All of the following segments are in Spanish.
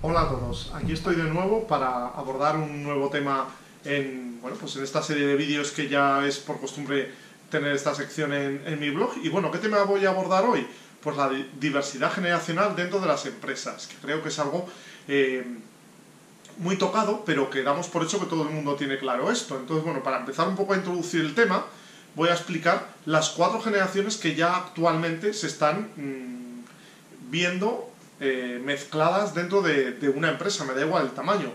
Hola a todos, aquí estoy de nuevo para abordar un nuevo tema en esta serie de vídeos que ya es por costumbre tener esta sección en mi blog. Y bueno, ¿qué tema voy a abordar hoy? Pues la diversidad generacional dentro de las empresas, que creo que es algo muy tocado, pero que damos por hecho que todo el mundo tiene claro esto. Entonces, bueno, para empezar un poco a introducir el tema, voy a explicar las 4 generaciones que ya actualmente se están viendo mezcladas dentro de una empresa, me da igual el tamaño.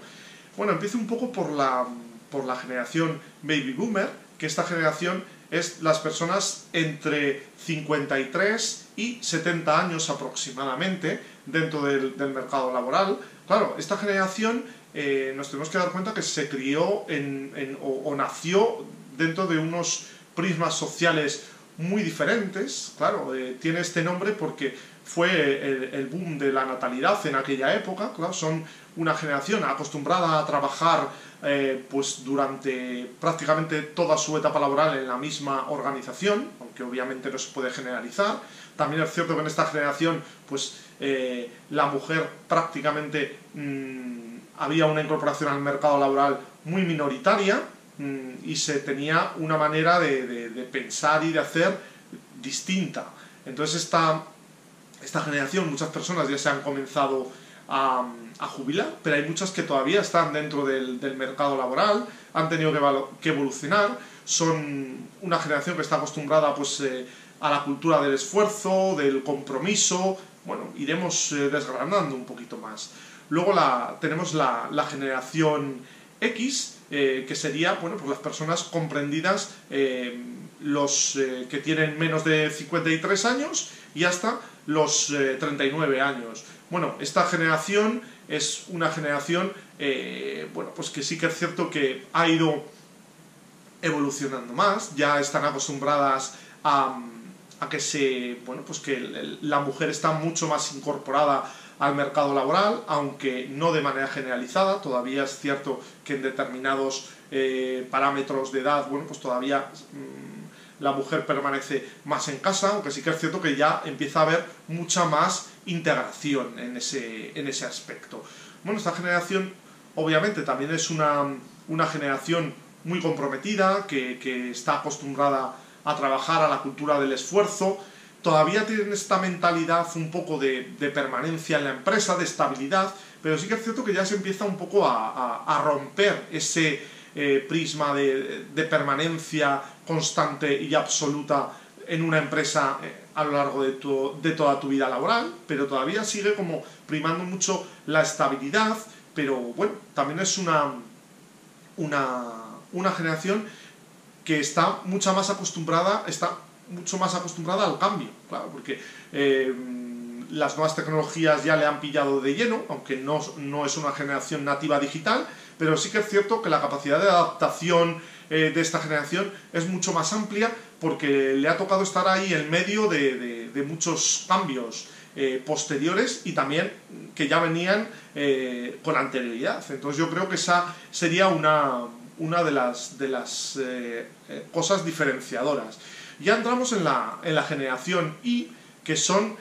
Bueno, empiezo un poco por la generación Baby Boomer, que esta generación es las personas entre 53 y 70 años aproximadamente dentro del mercado laboral. Claro, esta generación nos tenemos que dar cuenta que se crió o nació dentro de unos prismas sociales muy diferentes. Claro, tiene este nombre porque fue el boom de la natalidad en aquella época. Claro, son una generación acostumbrada a trabajar pues durante prácticamente toda su etapa laboral en la misma organización, aunque obviamente no se puede generalizar. También es cierto que en esta generación pues la mujer prácticamente había una incorporación al mercado laboral muy minoritaria, y se tenía una manera de pensar y de hacer distinta. Entonces esta generación, muchas personas ya se han comenzado a jubilar, pero hay muchas que todavía están dentro del mercado laboral, han tenido que evolucionar. Son una generación que está acostumbrada pues a la cultura del esfuerzo, del compromiso. Bueno, iremos desgranando un poquito más. Luego tenemos la generación X, que sería, bueno, pues las personas comprendidas, los que tienen menos de 53 años y hasta los 39 años. Bueno, esta generación es una generación bueno, pues que sí que es cierto que ha ido evolucionando más, ya están acostumbradas a que que la mujer está mucho más incorporada al mercado laboral, aunque no de manera generalizada. Todavía es cierto que en determinados parámetros de edad, bueno, pues todavía la mujer permanece más en casa, aunque sí que es cierto que ya empieza a haber mucha más integración en ese aspecto. Bueno, esta generación obviamente también es una generación muy comprometida, que está acostumbrada a trabajar a la cultura del esfuerzo. Todavía tienen esta mentalidad un poco de permanencia en la empresa, de estabilidad, pero sí que es cierto que ya se empieza un poco a romper ese prisma de permanencia constante y absoluta en una empresa a lo largo de toda tu vida laboral, pero todavía sigue como primando mucho la estabilidad. Pero bueno, también es una generación que está mucho más acostumbrada al cambio, claro, porque las nuevas tecnologías ya le han pillado de lleno, aunque no es una generación nativa digital, pero sí que es cierto que la capacidad de adaptación de esta generación es mucho más amplia, porque le ha tocado estar ahí en medio de muchos cambios posteriores y también que ya venían con anterioridad. Entonces yo creo que esa sería una de las cosas diferenciadoras. Ya entramos en la generación Y, que son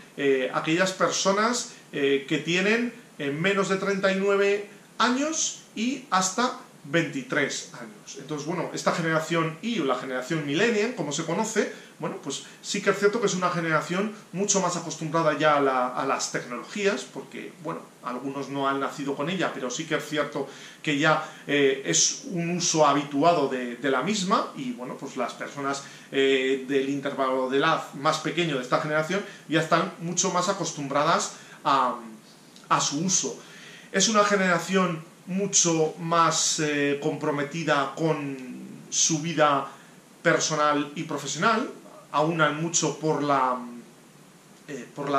aquellas personas que tienen menos de 39 años y hasta 23 años. Entonces, bueno, esta generación Y, o la generación millennial, como se conoce, bueno, pues sí que es cierto que es una generación mucho más acostumbrada ya a las tecnologías, porque, bueno, algunos no han nacido con ella, pero sí que es cierto que ya es un uso habituado de la misma. Y, bueno, pues las personas del intervalo de edad más pequeño de esta generación ya están mucho más acostumbradas a su uso. Es una generación mucho más comprometida con su vida personal y profesional, aunan mucho por la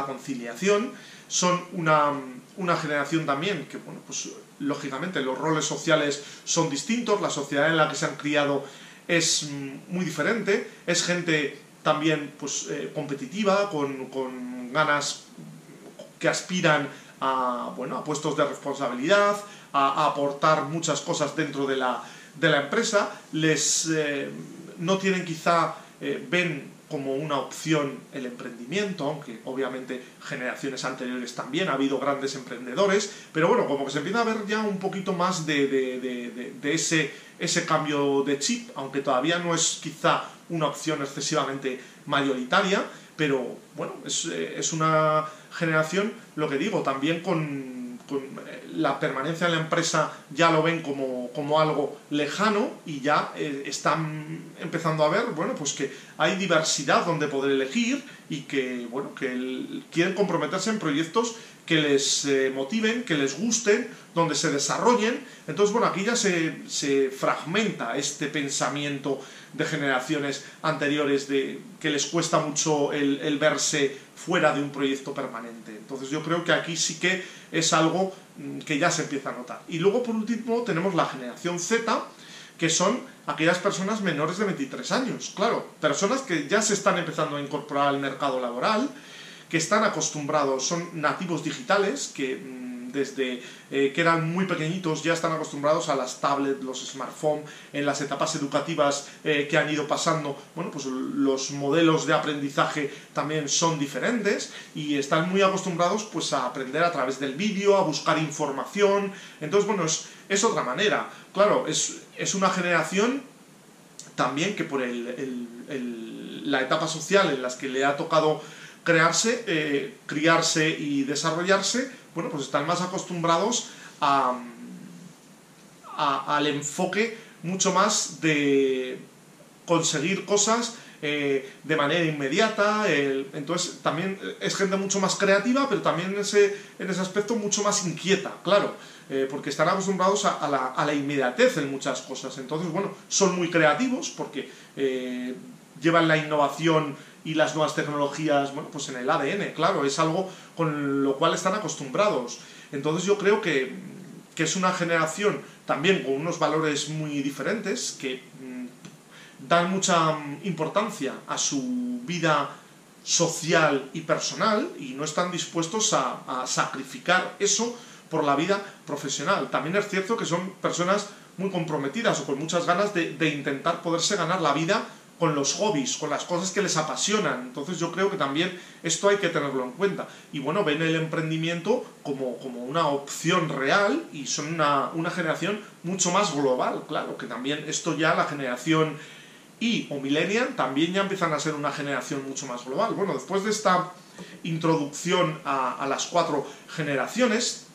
conciliación. Son una generación también que, bueno, pues lógicamente los roles sociales son distintos, la sociedad en la que se han criado es muy diferente, es gente también pues competitiva, con ganas, que aspiran a puestos de responsabilidad, a aportar muchas cosas dentro de la empresa. No tienen quizá ven como una opción el emprendimiento, aunque obviamente generaciones anteriores también ha habido grandes emprendedores, pero bueno, como que se empieza a ver ya un poquito más de ese cambio de chip, aunque todavía no es quizá una opción excesivamente mayoritaria, pero bueno, es una generación, lo que digo, también con la permanencia en la empresa ya lo ven como algo lejano y ya están empezando a ver, bueno, pues que hay diversidad donde poder elegir y que, bueno, que quieren comprometerse en proyectos que les motiven, que les gusten, donde se desarrollen. Entonces, bueno, aquí ya se fragmenta este pensamiento de generaciones anteriores de que les cuesta mucho el verse fuera de un proyecto permanente. Entonces yo creo que aquí sí que es algo que ya se empieza a notar. Y luego, por último, tenemos la generación Z, que son aquellas personas menores de 23 años. Claro, personas que ya se están empezando a incorporar al mercado laboral, que están acostumbrados, son nativos digitales, que desde que eran muy pequeñitos ya están acostumbrados a las tablets, los smartphones, en las etapas educativas que han ido pasando, bueno, pues los modelos de aprendizaje también son diferentes y están muy acostumbrados pues a aprender a través del vídeo, a buscar información. Entonces, bueno, es otra manera. Claro, es una generación también que por la etapa social en la que le ha tocado criarse y desarrollarse, bueno, pues están más acostumbrados al enfoque mucho más de conseguir cosas de manera inmediata. Entonces también es gente mucho más creativa, pero también en ese aspecto mucho más inquieta, claro, porque están acostumbrados a la inmediatez en muchas cosas. Entonces, bueno, son muy creativos porque llevan la innovación y las nuevas tecnologías, bueno, pues en el ADN, claro, es algo con lo cual están acostumbrados. Entonces yo creo que es una generación también con unos valores muy diferentes, que dan mucha importancia a su vida social y personal y no están dispuestos a sacrificar eso por la vida profesional. También es cierto que son personas muy comprometidas o con muchas ganas de intentar poderse ganar la vida con los hobbies, con las cosas que les apasionan. Entonces yo creo que también esto hay que tenerlo en cuenta. Y bueno, ven el emprendimiento como una opción real y son una generación mucho más global, claro, que también esto ya la generación Y o millennial también ya empiezan a ser una generación mucho más global. Bueno, después de esta introducción a las cuatro generaciones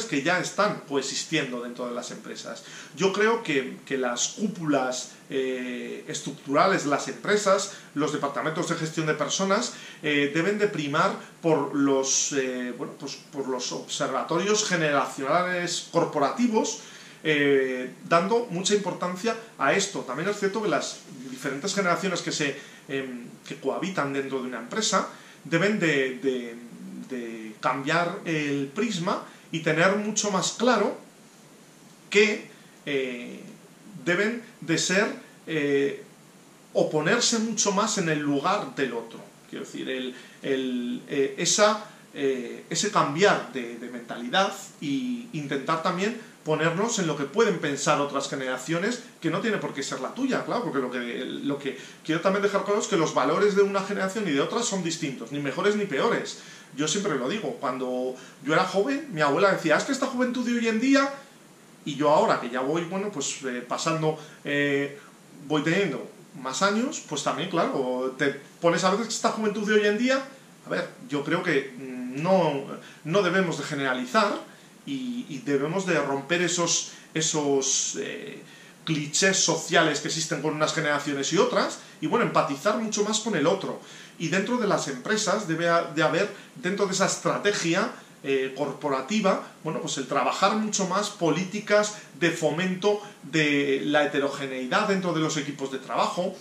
que ya están coexistiendo dentro de las empresas. Yo creo que las cúpulas estructurales de las empresas, los departamentos de gestión de personas, deben de primar por los observatorios generacionales corporativos, dando mucha importancia a esto. También es cierto que las diferentes generaciones que cohabitan dentro de una empresa deben de cambiar el prisma y tener mucho más claro que deben de ser o ponerse mucho más en el lugar del otro. Quiero decir, ese cambiar de mentalidad e intentar también ponernos en lo que pueden pensar otras generaciones, que no tiene por qué ser la tuya, claro, porque lo que quiero también dejar claro es que los valores de una generación y de otras son distintos, ni mejores ni peores. Yo siempre lo digo, cuando yo era joven, mi abuela decía, es que esta juventud de hoy en día, y yo ahora que ya voy, bueno, pues voy teniendo más años, pues también, claro, te pones a veces que esta juventud de hoy en día, a ver, yo creo que no debemos de generalizar y debemos de romper esos clichés sociales que existen con unas generaciones y otras, y bueno, empatizar mucho más con el otro. Y dentro de las empresas debe de haber, dentro de esa estrategia corporativa, bueno, pues el trabajar mucho más políticas de fomento de la heterogeneidad dentro de los equipos de trabajo,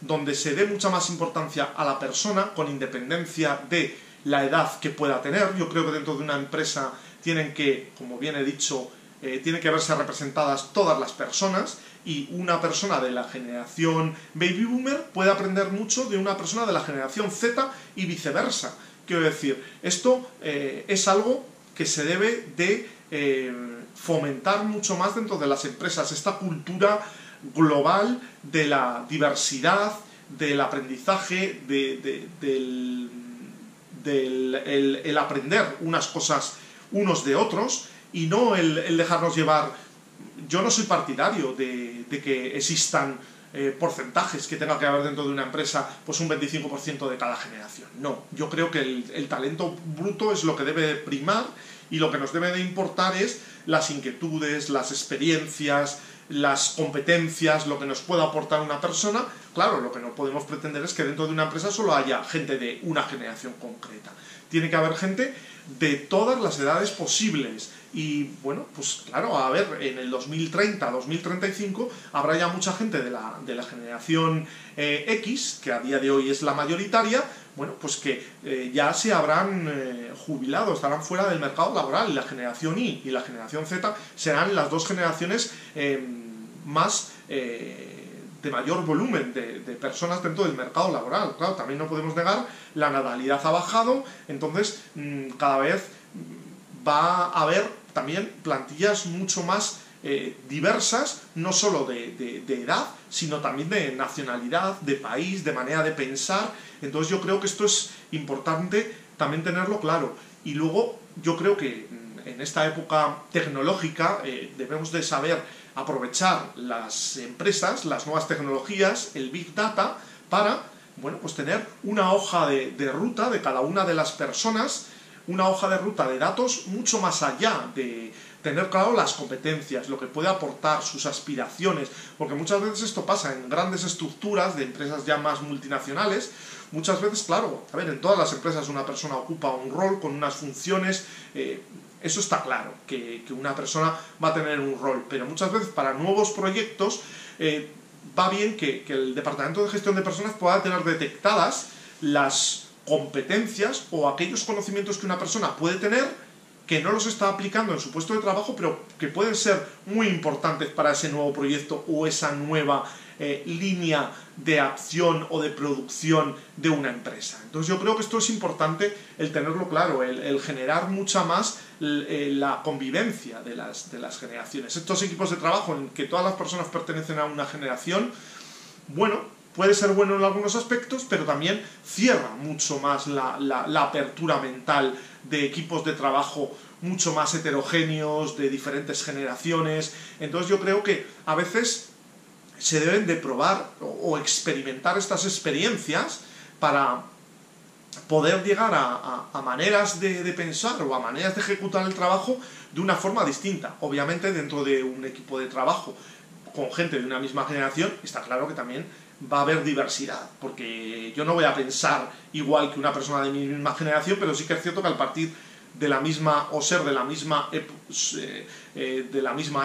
donde se dé mucha más importancia a la persona con independencia de la edad que pueda tener. Yo creo que dentro de una empresa tienen que, como bien he dicho, tienen que verse representadas todas las personas, y una persona de la generación Baby Boomer puede aprender mucho de una persona de la generación Z y viceversa. Quiero decir, esto es algo que se debe de fomentar mucho más dentro de las empresas, esta cultura global de la diversidad, del aprendizaje, el aprender unas cosas unos de otros y no el dejarnos llevar. Yo no soy partidario de que existan porcentajes que tenga que haber dentro de una empresa, pues un 25% de cada generación. No, yo creo que el talento bruto es lo que debe primar y lo que nos debe de importar es las inquietudes, las experiencias, las competencias, lo que nos pueda aportar una persona. Claro, lo que no podemos pretender es que dentro de una empresa solo haya gente de una generación concreta. Tiene que haber gente de todas las edades posibles. Y bueno, pues claro, a ver, en el 2030, 2035 habrá ya mucha gente de la generación X, que a día de hoy es la mayoritaria, bueno, pues que ya se habrán jubilado, estarán fuera del mercado laboral. La generación Y y la generación Z serán las dos generaciones más de mayor volumen de personas dentro del mercado laboral. Claro, también no podemos negar, la natalidad ha bajado, entonces cada vez va a haber también plantillas mucho más diversas, no solo de edad, sino también de nacionalidad, de país, de manera de pensar. Entonces yo creo que esto es importante también tenerlo claro. Y luego yo creo que en esta época tecnológica debemos de saber aprovechar las empresas, las nuevas tecnologías, el Big Data, para, bueno, pues tener una hoja de ruta de cada una de las personas, una hoja de ruta de datos mucho más allá de tener claro las competencias, lo que puede aportar, sus aspiraciones, porque muchas veces esto pasa en grandes estructuras de empresas ya más multinacionales. Muchas veces, claro, a ver, en todas las empresas una persona ocupa un rol con unas funciones, eso está claro, que una persona va a tener un rol, pero muchas veces para nuevos proyectos va bien que el Departamento de Gestión de Personas pueda tener detectadas las competencias o aquellos conocimientos que una persona puede tener que no los está aplicando en su puesto de trabajo, pero que pueden ser muy importantes para ese nuevo proyecto o esa nueva línea de acción o de producción de una empresa. Entonces yo creo que esto es importante, el tenerlo claro, el generar mucha más la convivencia de las generaciones. Estos equipos de trabajo en que todas las personas pertenecen a una generación, bueno, puede ser bueno en algunos aspectos, pero también cierra mucho más la apertura mental de equipos de trabajo mucho más heterogéneos, de diferentes generaciones. Entonces yo creo que a veces se deben de probar o experimentar estas experiencias para poder llegar a maneras de pensar o a maneras de ejecutar el trabajo de una forma distinta. Obviamente dentro de un equipo de trabajo con gente de una misma generación está claro que también va a haber diversidad, porque yo no voy a pensar igual que una persona de mi misma generación, pero sí que es cierto que al partir de la misma, o ser de la misma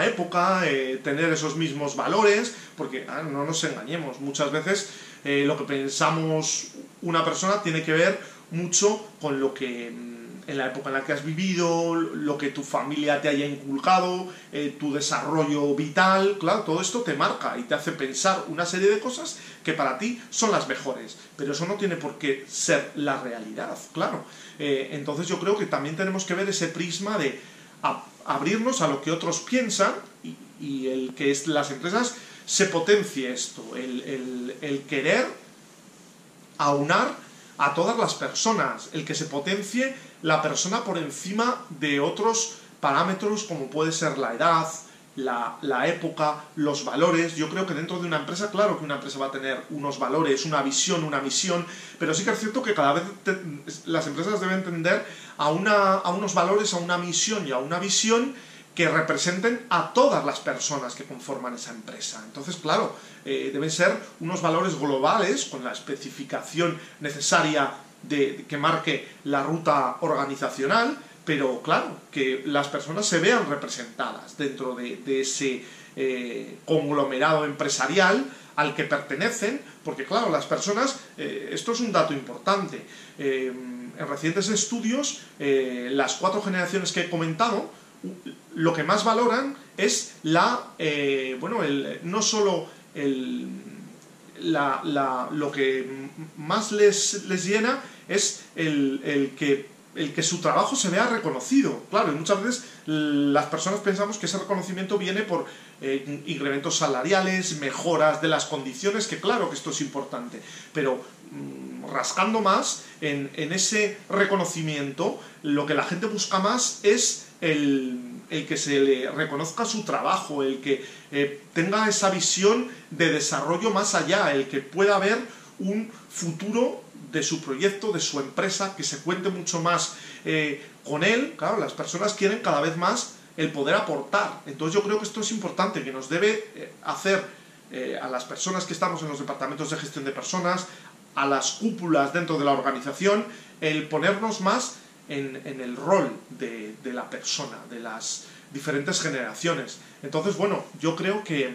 época, tener esos mismos valores, porque no nos engañemos, muchas veces lo que pensamos una persona tiene que ver mucho con lo que en la época en la que has vivido, lo que tu familia te haya inculcado, tu desarrollo vital. Claro, todo esto te marca y te hace pensar una serie de cosas que para ti son las mejores, pero eso no tiene por qué ser la realidad, claro. Entonces yo creo que también tenemos que ver ese prisma de abrirnos a lo que otros piensan y el que las empresas se potencie esto, el querer aunar a todas las personas, el que se potencie la persona por encima de otros parámetros como puede ser la edad, la época, los valores. Yo creo que dentro de una empresa, claro que una empresa va a tener unos valores, una visión, una misión, pero sí que es cierto que cada vez las empresas deben tender a unos valores, a una misión y a una visión que representen a todas las personas que conforman esa empresa. Entonces, claro, deben ser unos valores globales con la especificación necesaria que marque la ruta organizacional, pero claro, que las personas se vean representadas dentro de ese conglomerado empresarial al que pertenecen, porque claro, las personas, esto es un dato importante, en recientes estudios, las 4 generaciones que he comentado, lo que más valoran es no solo lo que más les llena es el que el que su trabajo se vea reconocido. Claro, y muchas veces las personas pensamos que ese reconocimiento viene por incrementos salariales, mejoras de las condiciones, que claro que esto es importante, pero rascando más en ese reconocimiento, lo que la gente busca más es el que se le reconozca su trabajo, el que tenga esa visión de desarrollo más allá, el que pueda ver un futuro de su proyecto, de su empresa, que se cuente mucho más con él. Claro, las personas quieren cada vez más el poder aportar. Entonces yo creo que esto es importante, que nos debe hacer a las personas que estamos en los departamentos de gestión de personas, a las cúpulas dentro de la organización, el ponernos más en el rol de la persona, de las diferentes generaciones. Entonces, bueno, yo creo que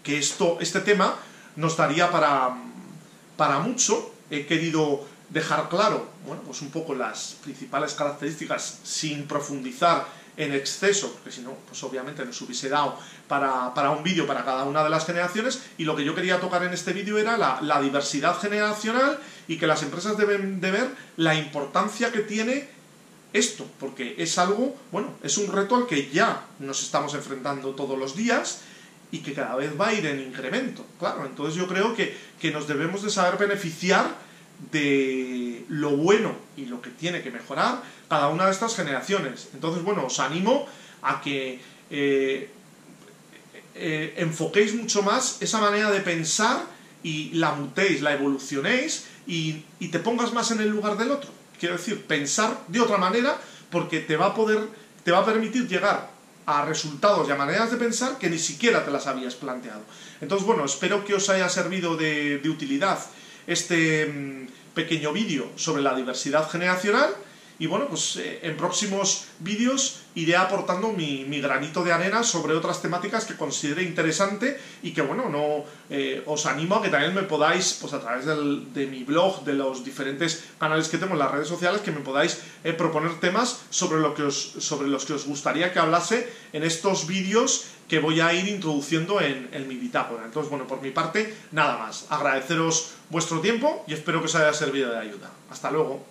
este tema nos daría para mucho. He querido dejar claro, bueno, pues un poco las principales características sin profundizar en exceso, porque si no, pues obviamente nos hubiese dado para un vídeo para cada una de las generaciones, y lo que yo quería tocar en este vídeo era la diversidad generacional, y que las empresas deben de ver la importancia que tiene esto, porque es algo, bueno, es un reto al que ya nos estamos enfrentando todos los días, y que cada vez va a ir en incremento, claro. Entonces yo creo que nos debemos de saber beneficiar de lo bueno y lo que tiene que mejorar cada una de estas generaciones. Entonces, bueno, os animo a que enfoquéis mucho más esa manera de pensar y la mutéis, la evolucionéis y te pongas más en el lugar del otro. Quiero decir, pensar de otra manera, porque te va a permitir llegar a resultados y a maneras de pensar que ni siquiera te las habías planteado. Entonces, bueno, espero que os haya servido de utilidad este pequeño vídeo sobre la diversidad generacional, y bueno, pues en próximos vídeos iré aportando mi granito de arena sobre otras temáticas que considere interesante, y que bueno, os animo a que también me podáis, pues a través de mi blog, de los diferentes canales que tengo en las redes sociales, que me podáis proponer temas sobre los que os gustaría que hablase en estos vídeos que voy a ir introduciendo en mi bitácora. Entonces, bueno, por mi parte, nada más. Agradeceros vuestro tiempo y espero que os haya servido de ayuda. Hasta luego.